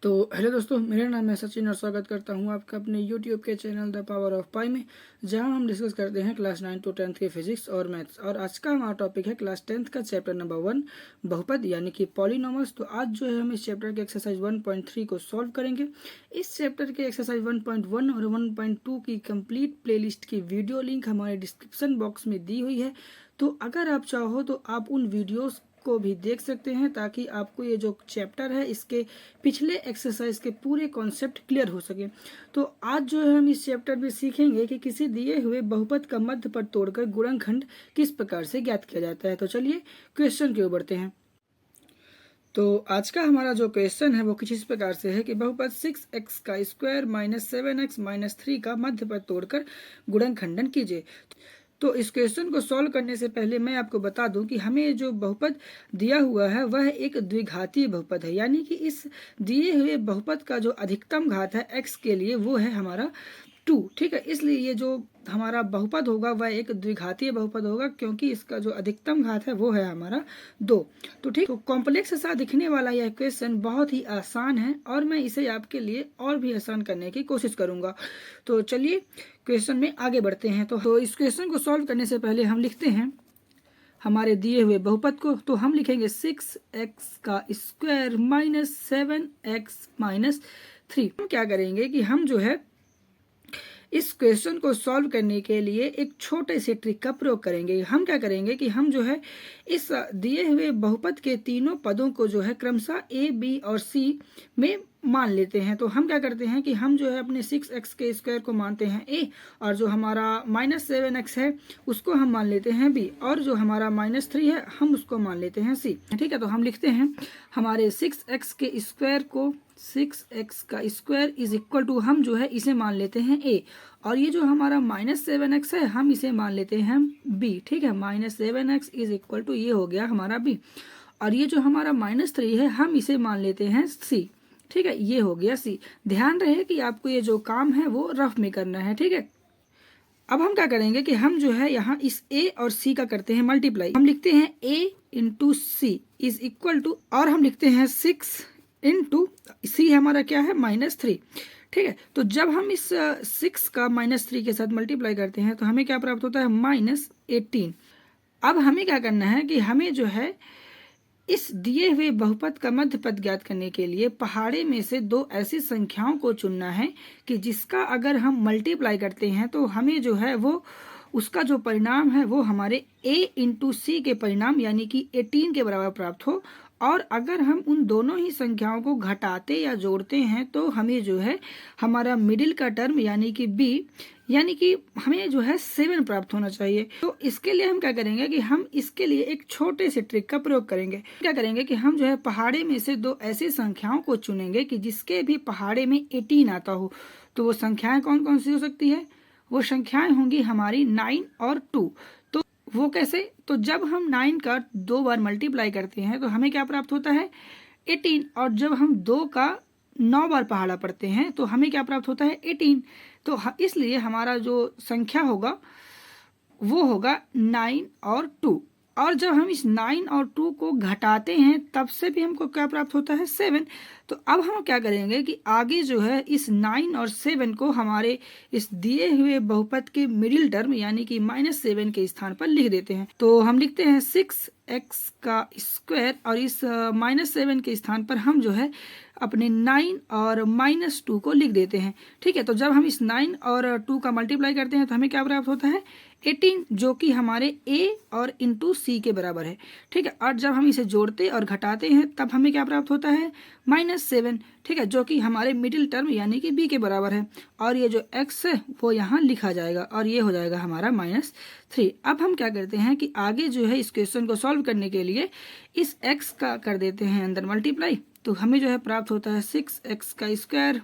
तो हेलो दोस्तों, मेरा नाम है सचिन और स्वागत करता हूं आपका अपने यूट्यूब के चैनल द पावर ऑफ पाई में, जहां हम डिस्कस करते हैं क्लास 9 to 10 के फिजिक्स और मैथ्स। और आज का हमारा टॉपिक है क्लास 10 का चैप्टर नंबर 1 बहुपद यानी कि पॉलिनॉमल्स। तो आज जो है हम इस चैप्टर के एक्सरसाइज 1.3 को सॉल्व करेंगे। इस चैप्टर के एक्सरसाइज 1.1 और 1.2 की कंप्लीट प्लेलिस्ट की वीडियो लिंक हमारे डिस्क्रिप्शन बॉक्स में दी हुई है। तो अगर आप चाहो तो आप उन वीडियोस को भी देख सकते हैं, ताकि आपको ये जो चैप्टर है इसके पिछले एक्सरसाइज के पूरे कॉन्सेप्ट क्लियर हो सके। तो आज जो है हम इस चैप्टर में सीखेंगे कि किसी दिए हुए बहुपद का मध्य पद तोड़कर गुणनखंड किस प्रकार से ज्ञात किया जाता है। तो चलिए क्वेश्चन की ओर बढ़ते हैं। तो आज का हमारा जो क्वेश्चन है वो कुछ इस प्रकार से है कि बहुपद 6x का स्क्वायर माइनस 7x माइनस 3 का मध्य पद तोड़कर गुणनखंडन कीजिए। तो इस क्वेश्चन को सॉल्व करने से पहले मैं आपको बता दूं कि हमें जो बहुपद दिया हुआ है वह एक द्विघातीय बहुपद है, यानी कि इस दिए हुए बहुपद का जो अधिकतम घात है x के लिए वो है हमारा 2। ठीक है, इसलिए ये जो हमारा बहुपद होगा वह एक द्विघातीय बहुपद होगा, क्योंकि इसका जो अधिकतम घात है वो है हमारा 2। तो ठीक, तो कॉम्प्लेक्स सा दिखने वाला यह क्वेश्चन बहुत ही आसान है और मैं इसे आपके लिए और भी आसान करने की कोशिश करूंगा। तो चलिए क्वेश्चन में आगे बढ़ते हैं। तो इस क्वेश्चन को सॉल्व करने से पहले हम लिखते हैं हमारे दिए हुए बहुपद को। तो हम लिखेंगे 6x का स्क्वायर माइनस 7x माइनस 3। हम क्या करेंगे कि हम जो है इस क्वेश्चन को सॉल्व करने के लिए एक छोटे से ट्रिक का प्रयोग करेंगे। हम क्या करेंगे कि हम जो है इस दिए हुए बहुपद के तीनों पदों को जो है क्रमशः a, b और c में मान लेते हैं। तो हम क्या करते हैं कि हम जो है अपने 6x के स्क्वायर को मानते हैं a, और जो हमारा माइनस 7x है उसको हम मान लेते हैं b, और जो हमारा माइनस 3 है हम उसको मान लेते हैं c। ठीक है, तो हम लिखते हैं हमारे 6x के स्क्वायर को 6x का स्क्वायर इज इक्वल टू, हम जो है इसे मान लेते हैं a, और ये जो हमारा माइनस 7x है हम इसे मान लेते हैं b। ठीक है, minus 7x is equal to ये हो गया हमारा b, और ये जो हमारा माइनस 3 है हम इसे मान लेते हैं c। ठीक है, ये हो गया c। ध्यान रहे कि आपको ये जो काम है वो रफ में करना है। ठीक है, अब हम क्या करेंगे कि हम जो है यहाँ इस a और c का करते हैं मल्टीप्लाई। हम लिखते हैं a into C is equal to, और हम लिखते हैं 6 इंटू सी हमारा क्या है माइनस 3। ठीक है, तो जब हम इस 6 का माइनस 3 के साथ मल्टीप्लाई करते हैं तो हमें क्या प्राप्त होता है माइनस 18। अब हमें क्या करना है कि हमें जो है इस दिए हुए बहुपद का मध्य पद ज्ञात करने के लिए पहाड़े में से दो ऐसी संख्याओं को चुनना है कि जिसका अगर हम मल्टीप्लाई करते हैं तो हमें जो है वो उसका जो परिणाम है वो हमारे a इंटू सी के परिणाम यानी कि 18 के बराबर प्राप्त हो। और अगर हम उन दोनों ही संख्याओं को घटाते या जोड़ते हैं तो हमें जो है हमारा मिडिल का टर्म यानी कि b यानी कि हमें जो है 7 प्राप्त होना चाहिए। तो इसके लिए हम क्या करेंगे कि हम इसके लिए एक छोटे से ट्रिक का प्रयोग करेंगे। क्या करेंगे कि हम जो है पहाड़े में से दो ऐसी संख्याओं को चुनेंगे कि जिसके भी पहाड़े में 18 आता हो। तो वो संख्याएं कौन कौन सी हो सकती है? वो संख्याएं होंगी हमारी 9 और 2। तो वो कैसे? तो जब हम 9 का 2 बार मल्टीप्लाई करते हैं तो हमें क्या प्राप्त होता है 18, और जब हम 2 का 9 बार पहाड़ा पढ़ते हैं तो हमें क्या प्राप्त होता है 18। तो इसलिए हमारा जो संख्या होगा वो होगा 9 और 2, और जब हम इस 9 और 2 को घटाते हैं तब से भी हमको क्या प्राप्त होता है 7। तो अब हम क्या करेंगे कि आगे जो है इस 9 और 7 को हमारे इस दिए हुए बहुपद के मिडिल टर्म यानी कि माइनस 7 के स्थान पर लिख देते हैं। तो हम लिखते हैं 6x का स्क्वायर, और इस माइनस 7 के स्थान पर हम जो है अपने 9 और माइनस 2 को लिख देते हैं। ठीक है, तो जब हम इस 9 और 2 का मल्टीप्लाई करते हैं तो हमें क्या प्राप्त होता है 18, जो कि हमारे a और इंटू सी के बराबर है। ठीक है, और जब हम इसे जोड़ते और घटाते हैं तब हमें क्या प्राप्त होता है माइनस 7। ठीक है, जो कि हमारे मिडिल टर्म यानी कि b के बराबर है, और ये जो x है वो यहाँ लिखा जाएगा और ये हो जाएगा हमारा माइनस 3। अब हम क्या करते हैं कि आगे जो है इस क्वेश्चन को सॉल्व करने के लिए इस x का कर देते हैं अंदर मल्टीप्लाई। तो हमें जो है प्राप्त होता है 6x का स्क्वायर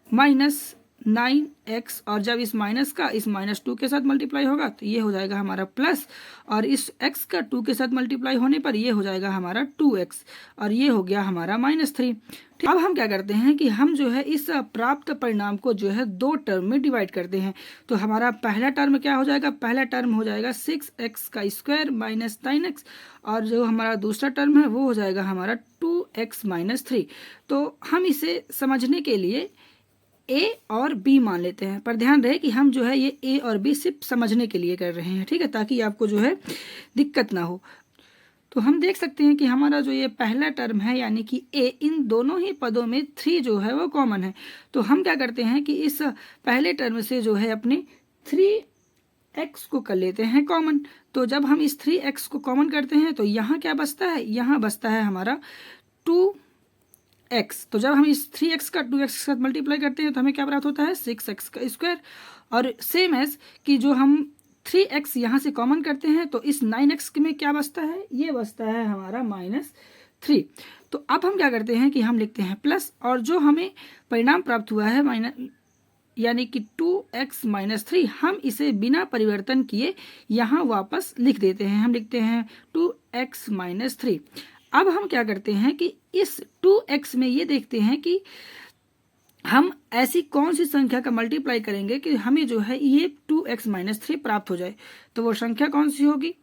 माइनस 9x, और जब इस माइनस का इस -2 के साथ मल्टीप्लाई होगा तो ये हो जाएगा हमारा प्लस, और इस x का 2 के साथ मल्टीप्लाई होने पर ये हो जाएगा हमारा 2x, और ये हो गया हमारा -3। अब हम क्या करते हैं कि हम जो है इस प्राप्त परिणाम को जो है दो टर्म में डिवाइड करते हैं। तो हमारा पहला टर्म क्या हो जाएगा, पहला टर्म हो जाएगा 6x का स्क्वायर माइनस 9x, और जो हमारा दूसरा टर्म है वो हो जाएगा हमारा 2x माइनस 3। तो हम इसे समझने के लिए a और b मान लेते हैं, पर ध्यान रहे कि हम जो है ये a और b सिर्फ समझने के लिए कर रहे हैं, ठीक है, ताकि आपको जो है दिक्कत ना हो। तो हम देख सकते हैं कि हमारा जो ये पहला टर्म है यानी कि a, इन दोनों ही पदों में 3 जो है वो कॉमन है। तो हम क्या करते हैं कि इस पहले टर्म से जो है अपने 3x को कर लेते हैं कॉमन। तो जब हम इस 3x को कॉमन करते हैं तो यहाँ क्या बचता है, यहाँ बचता है हमारा 2x। तो जब हम इस 3x का 2x के साथ मल्टीप्लाई करते हैं तो हमें क्या प्राप्त होता है, 6x का स्क्वायर। और सेम एज कि जो हम 3x यहाँ से कॉमन करते हैं तो इस 9x में क्या बचता है, ये बचता है हमारा -3। तो अब हम क्या करते हैं कि हम लिखते हैं प्लस, और जो हमें परिणाम प्राप्त हुआ है माइनस यानी कि 2x माइनस 3, हम इसे बिना परिवर्तन किए यहाँ वापस लिख देते हैं। हम लिखते हैं 2x माइनस 3। अब हम क्या करते हैं कि इस 2x में ये देखते हैं कि हम ऐसी कौन सी संख्या का मल्टीप्लाई करेंगे कि हमें जो है ये 2x माइनस 3 प्राप्त हो जाए। तो वो संख्या कौन सी होगी,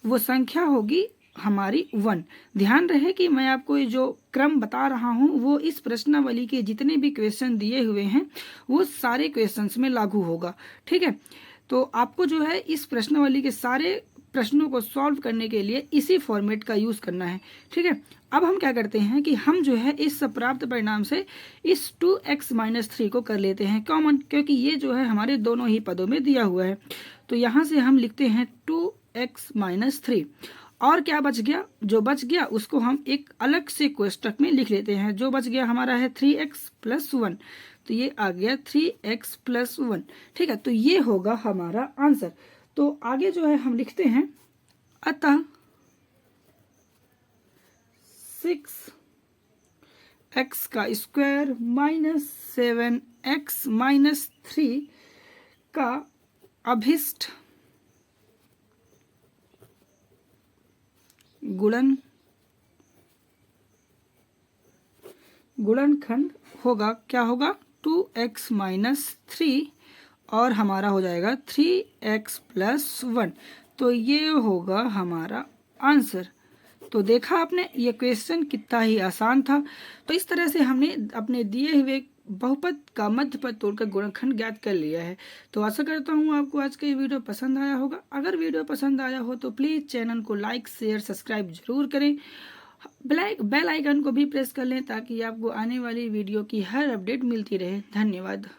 वो संख्या होगी हमारी 1। ध्यान रहे कि मैं आपको ये जो क्रम बता रहा हूँ वो इस प्रश्नावली के जितने भी क्वेश्चन दिए हुए हैं वो सारे क्वेश्चंस में लागू होगा, ठीक है। तो आपको जो है इस प्रश्नावली के सारे प्रश्नों को सॉल्व करने के लिए इसी फॉर्मेट का यूज करना है, ठीक है। अब हम क्या करते हैं कि हम जो है इस प्राप्त परिणाम से इस 2x माइनस 3 को कर लेते हैं कॉमन, क्योंकि ये जो है हमारे दोनों ही पदों में दिया हुआ है। तो यहाँ से हम लिखते हैं 2x माइनस 3, और क्या बच गया, जो बच गया उसको हम एक अलग से कोष्टक में लिख लेते हैं। जो बच गया हमारा है 3x प्लस 1, तो ये आ गया 3x प्लस 1, ठीक है। तो ये होगा हमारा आंसर। तो आगे जो है हम लिखते हैं अतः 6x का स्क्वायर माइनस 7x माइनस 3 का अभिष्ट गुणनखंड होगा, क्या होगा, 2x माइनस 3, और हमारा हो जाएगा 3x प्लस 1। तो ये होगा हमारा आंसर। तो देखा आपने ये क्वेश्चन कितना ही आसान था। तो इस तरह से हमने अपने दिए हुए बहुपद का मध्य पद तोड़कर गुणनखंड ज्ञात कर लिया है। तो आशा करता हूँ आपको आज का ये वीडियो पसंद आया होगा। अगर वीडियो पसंद आया हो तो प्लीज़ चैनल को लाइक शेयर सब्सक्राइब जरूर करें। बेल आइकन को भी प्रेस कर लें ताकि आपको आने वाली वीडियो की हर अपडेट मिलती रहे। धन्यवाद।